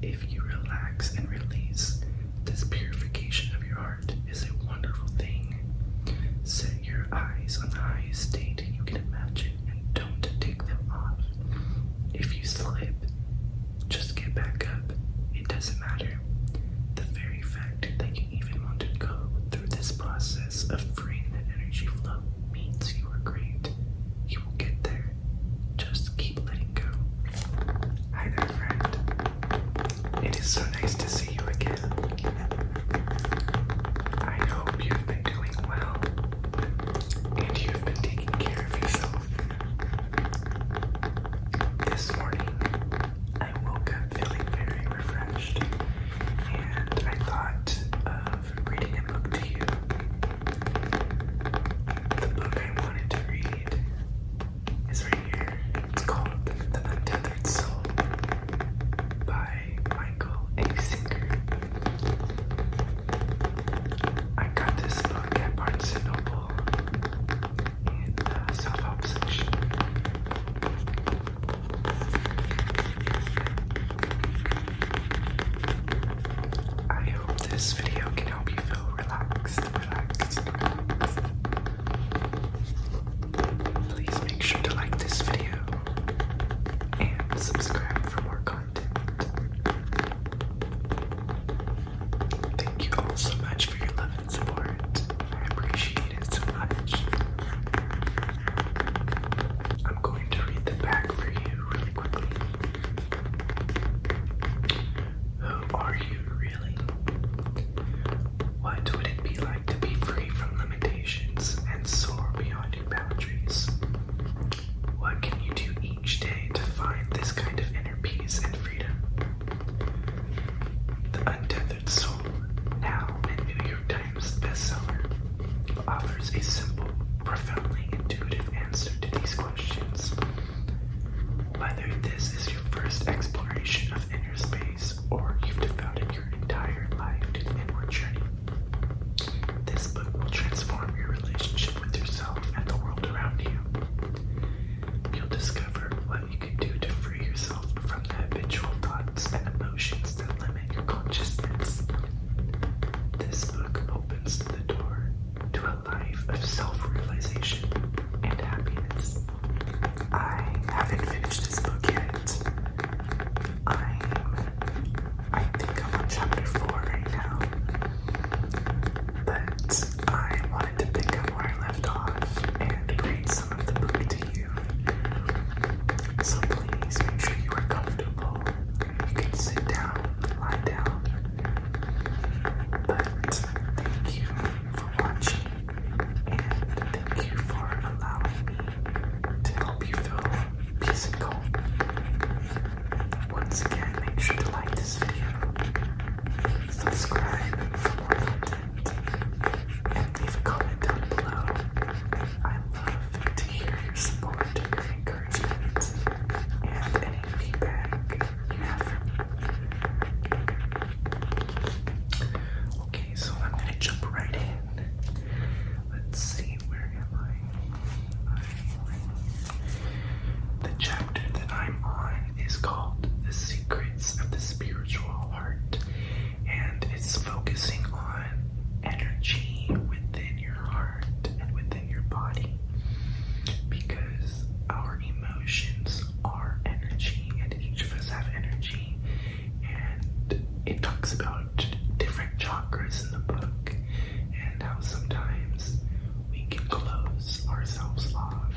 If you relax and release, this purification of your heart is a wonderful thing. Set your eyes on the highest state you can imagine and don't take them off. If you slip, just get back up. It doesn't matter. The very fact that you even want to go through this process of freeing that energy flow means you are great. You will get there. Just keep letting go. Hi there, friend. It is so nice to see you again. I hope you've been doing well and you've been taking care of yourself. This morning, I woke up feeling very refreshed and I thought of reading a book to you. The book I wanted to read is right here. It's called The Untethered Soul by Michael A. Singer. I got this book at Barnes & Noble in the self-help section. I hope this video can help you feel relaxed. Please make sure to like this video and subscribe for more content. Thank you all so much for your love and support. I appreciate it so much. I'm going to read the back for you really quickly. Who are you really? What would it be like to be free from limitations and soar beyond your boundaries? What can you do each day to find this kind of inner peace and freedom? The Untethered Soul, now a New York Times bestseller, offers a simple, profoundly intuitive answer to these questions. Whether this is your first exploration of inner space or you've devoted your entire life to the inward journey, this book will transform your relationship with yourself and the world around you. You'll discover what you can do to free yourself from the habitual thoughts and emotions that limit your consciousness. This book opens the door to a life of self-realization and happiness. I haven't finished this book yet. I think I'm on chapter 4 right now. But I wanted to pick up where I left off and read some of the book to you. So please make sure you are comfortable. You can sit down, lie down. But thank you for watching and thank you for allowing me to help you feel peace and calm. Once again, make sure to like this video, subscribe for more content, and leave a comment down below. I love to hear your support, your encouragement, and any feedback you have for me. Okay, so I'm gonna jump right in. Let's see, where am I? The chapter that I'm on is called The Secrets of the Spiritual Heart, and it's focusing on energy within your heart and within your body, because our emotions are energy and each of us have energy, and it talks about different chakras in the book and how sometimes we can close ourselves off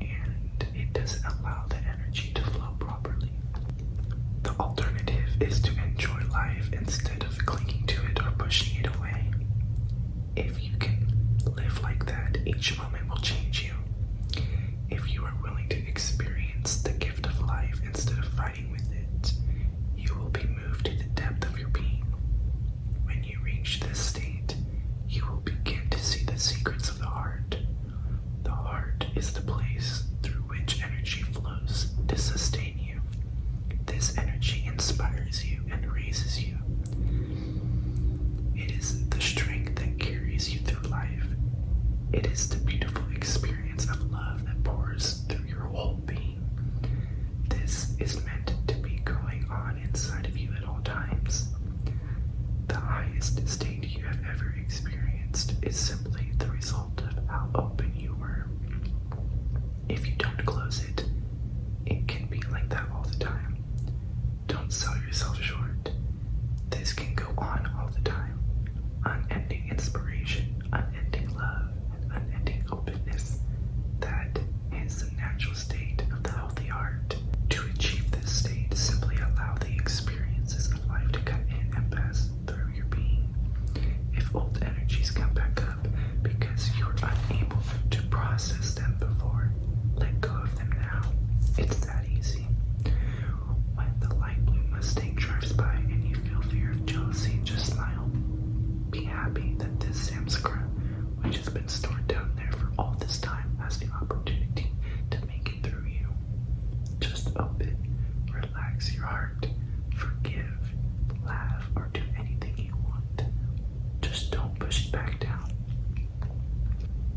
and it doesn't allow the energy to flow properly. The alternative is to enjoy life instead of clinging to it or pushing it away. If you can live like that, each moment will change you. If you are willing to experience the gift of life instead of fighting with it, you will be moved to the depth of your being. When you reach this state, you will begin to see the secrets of the heart. The heart is the place through which energy flows to sustain you. This energy inspires you and raises you. It is the strength that carries you through life. It is the beautiful experience of love that pours through your whole being. This is meant to be going on inside of you at all highest state you have ever experienced is simply the result of how open you were. If you don't close it, it can be like that all the time. Don't sell yourself short. This can go on all the time. Unending inspiration, unending love, and unending openness. That is the natural state of the healthy heart. To achieve this state, simply allow the experiences of life to come in and pass through your being. If old energies come back up because you're unable to process them before, let go of them now. It's that easy. When the light blue Mustang drives by and you feel fear of jealousy, just smile. Be happy that this samskara, which has been stored down there for all this time, has the opportunity to make it through you. Just open, relax your heart, forgive, laugh, or do anything you want. Just don't push it back down.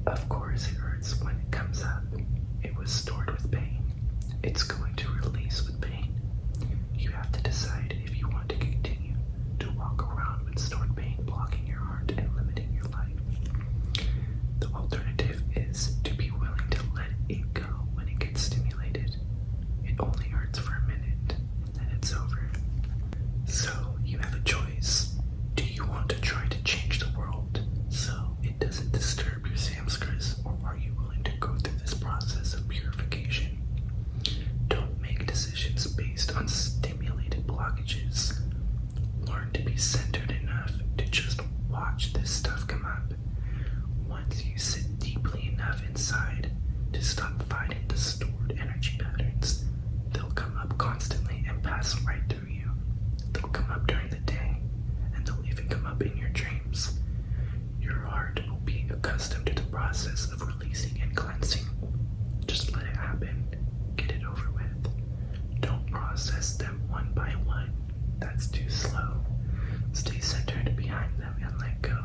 Of course it hurts when it comes up. It was stored with pain. It's going to release with pain. You have to decide if you want to continue to walk around with stored pain blocking your heart and limiting your life. The alternative is to be willing to let it go when it gets stimulated. It only hurts for a minute, and then it's over. So you have a choice. Do you want to try to change the world so it doesn't disturb your samskaras, or are you willing to go through this process of purification? Don't make decisions based on stimulated blockages. Learn to be centered enough to just watch this stuff come up. Once you sit deeply enough inside to stop fighting the stored energy patterns, they'll come up constantly and pass right through you. They'll come up during the day, and they'll even come up in your dreams. Your heart will be accustomed to the process of releasing and cleansing. Just let it happen. Get it over with. Don't process them one by one. That's too slow. Stay centered behind them and let go.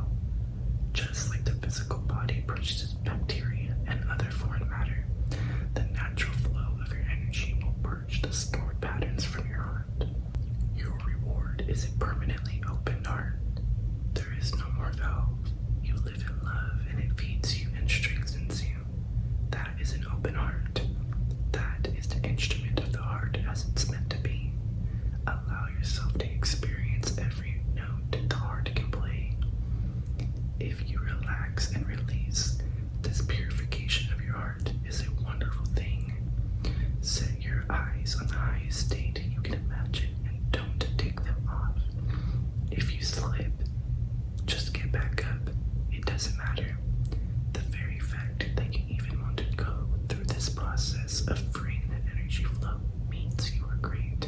Just like the physical body purges bacteria and other foreign matter, the natural flow of your energy will purge the stored patterns from your heart. Your reward is a permanently open heart. There is no more valve. You live in love and it feeds you and strengthens you. That is an open heart. That is the instrument of the heart as it's meant to be. Allow yourself to experience every note the heart can play. If you relax and release, this purification of your heart is a wonderful thing. Set your eyes on the highest state you can imagine and don't take them off. If you slip, just get back up. It doesn't matter. The very fact that you even want to go through this process of freeing that energy flow means you are great.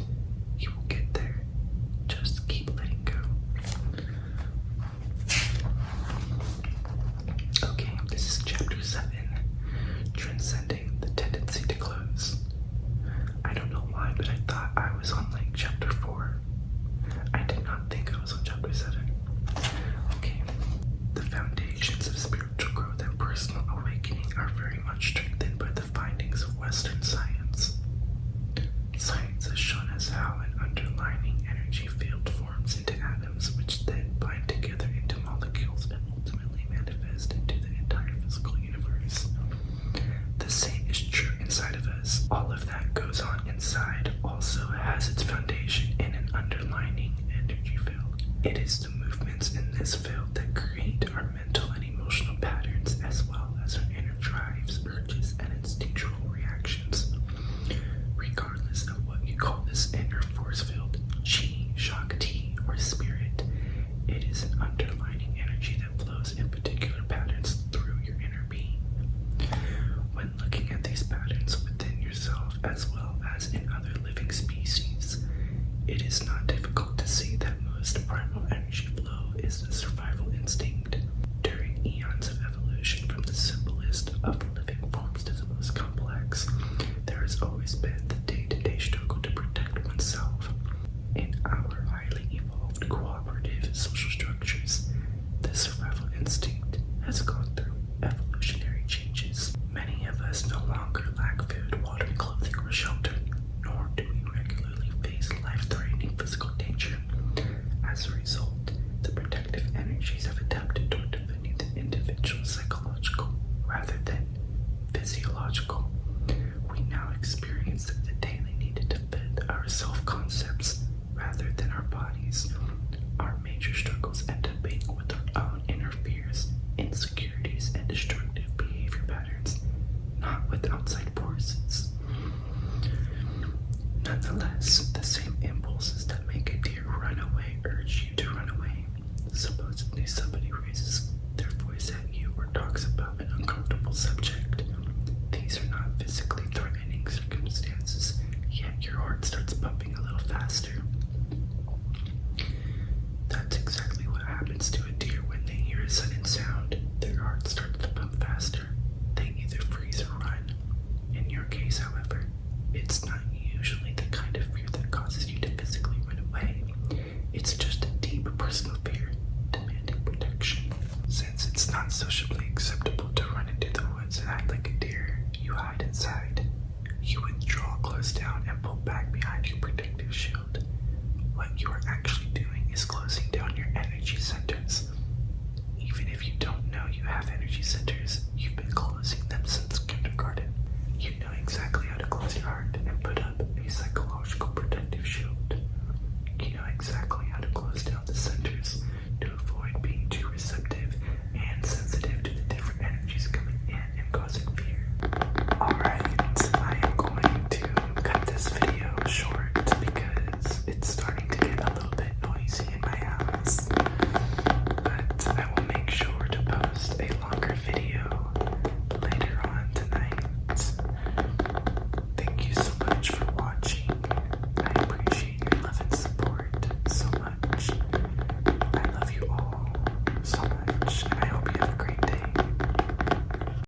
You will get there. Just keep letting go. Okay, this is chapter 7, Transcending the Tendency to Close. I don't know why, but I thought I was on like chapter 4. I did not think I was on chapter 7. Okay, the foundations of spiritual growth and personal awakening are very much strengthened by the findings of Western science. Science has shown us how an underlying energy field forms into atoms, which then bind together into molecules and ultimately manifest into the entire physical universe. The same is true inside of us. All of that goes on inside also has its foundation in an underlying energy field. It is the movements in this field that create our mental and emotional patterns, as well as our inner drives, urges, and instinctual reactions. Regardless of what you call this inner force field, chi, shakti, or spirit, it is an underlying energy that flows in particular patterns through your inner being. When looking at these patterns within yourself as well as in other living species, it is not difficult to see that most primal energy flow is the survival bodies. Our major struggles end up being with our own inner fears, insecurities, and destructive behavior patterns, not with outside forces. Nonetheless, the same impulses that make a deer run away urge you to run away. Supposedly somebody raises their voice at you or talks about an uncomfortable subject. These are not physically threatening circumstances, yet your heart starts pumping a little faster. That's exactly what happens to a deer when they hear a sudden sound. Their heart starts to pump faster. They either freeze or run. In your case, however, it's not usually the kind of fear that causes you to physically run away. It's just a deep personal fear demanding protection. Since it's not sociably acceptable to run into the woods and act like a deer, you hide inside. You withdraw close down and pull back behind your protective shield. What you are actually doing is closing down your energy centers. Even if you don't know you have energy centers, you've been closing them since kindergarten. You know exactly how to close your heart and put up a psychological protective shield.